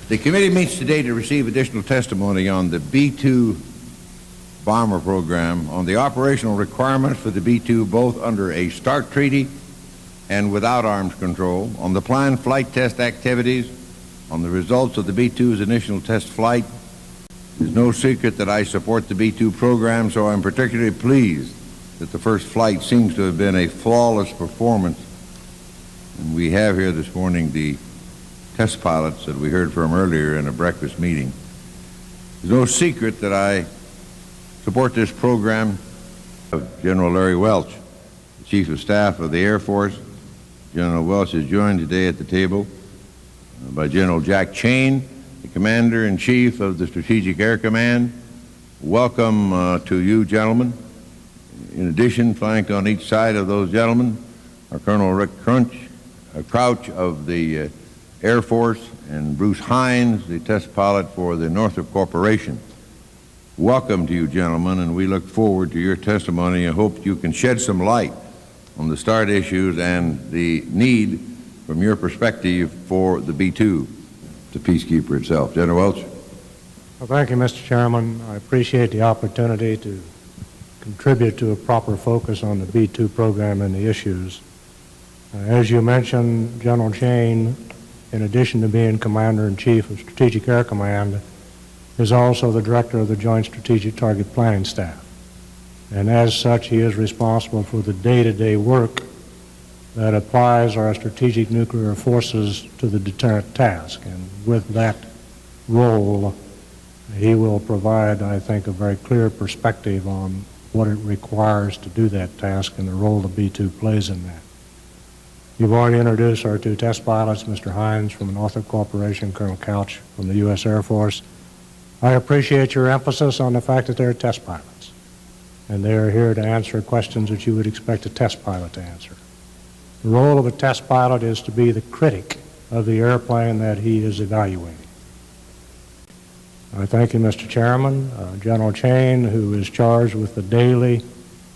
The committee meets today to receive additional testimony on the B-2 bomber program, on the operational requirements for the B-2 both under a START treaty and without arms control, on the planned flight test activities, on the results of the B-2's initial test flight. It is no secret that I support the B-2 program, so I'm particularly pleased that the first flight seems to have been a flawless performance. And we have here this morning the test pilots that we heard from earlier in a breakfast meeting. There's no secret that I support this program. General Larry Welch, the Chief of Staff of the Air Force. General Welch is joined today at the table by General Jack Chain, the Commander-in-Chief of the Strategic Air Command. Welcome to you, gentlemen. In addition, flanked on each side of those gentlemen are Colonel Rick Crouch of the Air Force and Bruce Hines, the test pilot for the Northrop Corporation. Welcome to you, gentlemen, and we look forward to your testimony and hope you can shed some light on the START issues and the need, from your perspective, for the B-2, the peacekeeper itself. General Welch. Well, thank you, Mr. Chairman. I appreciate the opportunity to contribute to a proper focus on the B-2 program and the issues. As you mentioned, General Chain, in addition to being Commander-in-Chief of Strategic Air Command, is also the Director of the Joint Strategic Target Planning Staff. And as such, he is responsible for the day-to-day work that applies our strategic nuclear forces to the deterrent task. And with that role, he will provide, I think, a very clear perspective on what it requires to do that task and the role the B-2 plays in that. You've already introduced our two test pilots, Mr. Hines from the Northrop Corporation, Colonel Couch from the U.S. Air Force. I appreciate your emphasis on the fact that they're test pilots, and they are here to answer questions that you would expect a test pilot to answer. The role of a test pilot is to be the critic of the airplane that he is evaluating. I thank you, Mr. Chairman. General Chain, who is charged with the daily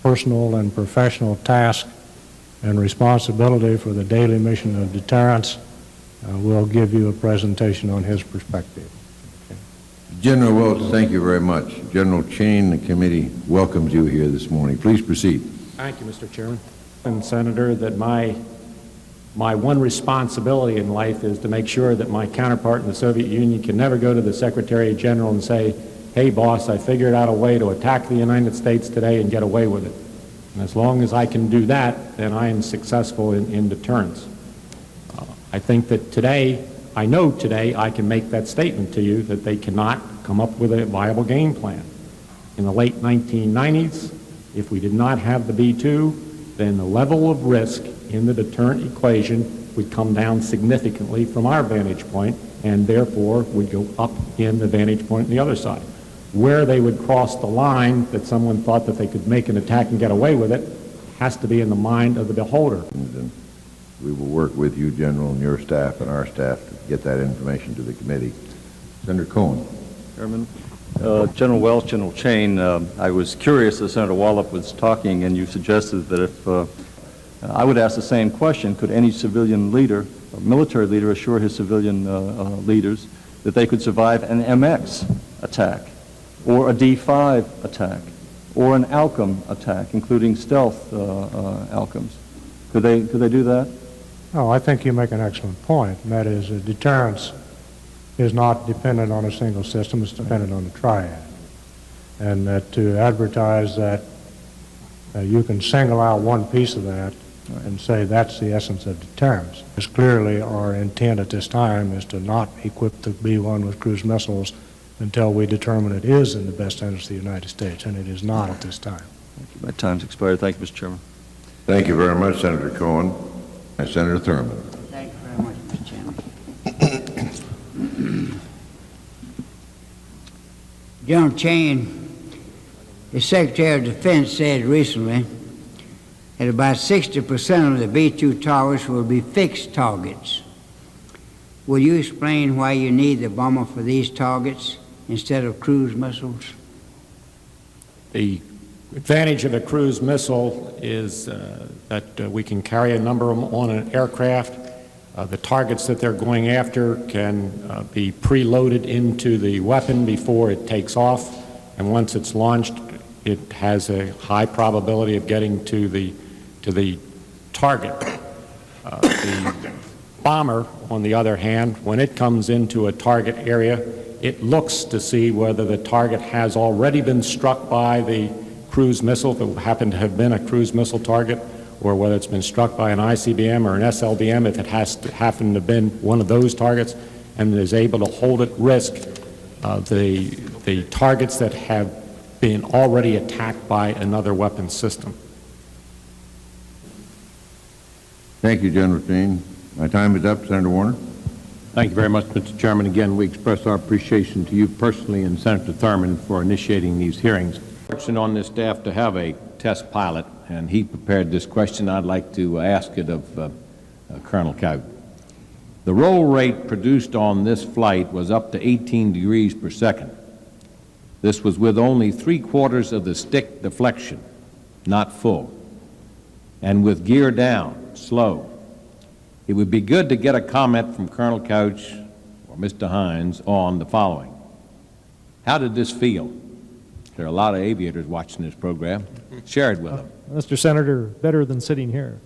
personal and professional task and responsibility for the daily mission of deterrence, will give you a presentation on his perspective. Okay. General Welch, thank you very much. General Chain, the committee welcomes you here this morning. Please proceed. Thank you, Mr. Chairman. And Senator, that my one responsibility in life is to make sure that my counterpart in the Soviet Union can never go to the Secretary General and say, hey boss, I figured out a way to attack the United States today and get away with it. And as long as I can do that, then I am successful in deterrence. I think that today, I know today I can make that statement to you that they cannot come up with a viable game plan. In the late 1990s, if we did not have the B-2, then the level of risk in the deterrent equation would come down significantly from our vantage point, and therefore would go up in the vantage point on the other side. Where they would cross the line that someone thought that they could make an attack and get away with it has to be in the mind of the beholder. And we will work with you, General, and your staff and our staff to get that information to the committee. Senator Cohen. Chairman. General Welch, General Chain, I was curious as Senator Wallop was talking, and you suggested that if I would ask the same question, could any civilian leader, or military leader, assure his civilian leaders that they could survive an MX attack, or a D5 attack, or an ALCOM attack, including stealth ALCOMs? Could they do that? Oh, I think you make an excellent point, and that is deterrence is not dependent on a single system, it's dependent on the triad. And that to advertise that you can single out one piece of that and say that's the essence of deterrence. It's clearly our intent at this time is to not equip the B-1 with cruise missiles until we determine it is in the best interest of the United States, and it is not at this time. Thank you. My time's expired. Thank you, Mr. Chairman. Thank you very much, Senator Cohen. And Senator Thurman. Thank you very much, Mr. Chairman. General Chain, the Secretary of Defense said recently that about 60% of the B-2 targets will be fixed targets. Will you explain why you need the bomber for these targets instead of cruise missiles? The advantage of a cruise missile is that we can carry a number of them on an aircraft. The targets that they're going after can be preloaded into the weapon before it takes off, and once it's launched, it has a high probability of getting to the target. The bomber, on the other hand, when it comes into a target area, it looks to see whether the target has already been struck by the cruise missile, if it happened to have been a cruise missile target, or whether it's been struck by an ICBM or an SLBM, if it has to happen to have been one of those targets, and is able to hold at risk the targets that have been already attacked by another weapon system. Thank you, General Chain. My time is up. Senator Warner. Thank you very much, Mr. Chairman. Again, we express our appreciation to you personally and Senator Thurman for initiating these hearings. Fortunate on this staff to have a test pilot, and he prepared this question. I'd like to ask it of Colonel Couch. The roll rate produced on this flight was up to 18 degrees per second. This was with only 3/4 of the stick deflection, not full, and with gear down, slow. It would be good to get a comment from Colonel Couch or Mr. Hines on the following. How did this feel? There are a lot of aviators watching this program. Share it with them. Mr. Senator, better than sitting here.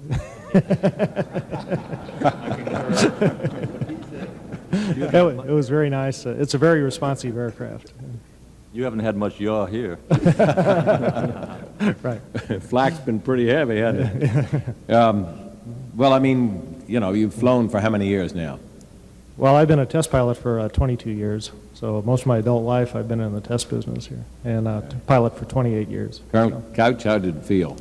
It was very nice. It's a very responsive aircraft. You haven't had much yaw here. Right. Flak's been pretty heavy, hasn't it? Well, I mean, you know, you've flown for how many years now? Well, I've been a test pilot for 22 years. So most of my adult life I've been in the test business here, and pilot for 28 years. Colonel Couch, how did it feel?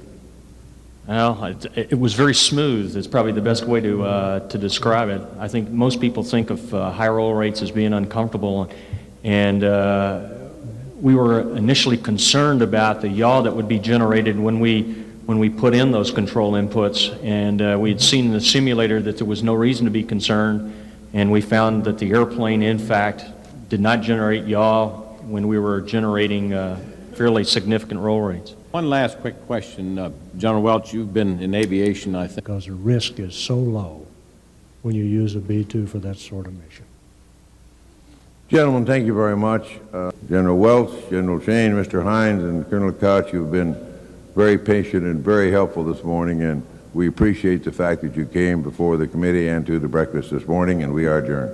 Well, it was very smooth. It's probably the best way to describe it. I think most people think of high roll rates as being uncomfortable, and we were initially concerned about the yaw that would be generated when we put in those control inputs, and we had seen in the simulator that there was no reason to be concerned, and we found that the airplane, in fact, did not generate yaw when we were generating fairly significant roll rates. One last quick question. General Welch, you've been in aviation, I think. Because the risk is so low when you use a B-2 for that sort of mission. Gentlemen, thank you very much. General Welch, General Chain, Mr. Hines, and Colonel Couch, you've been very patient and very helpful this morning, and we appreciate the fact that you came before the committee and to the breakfast this morning, and we are adjourned.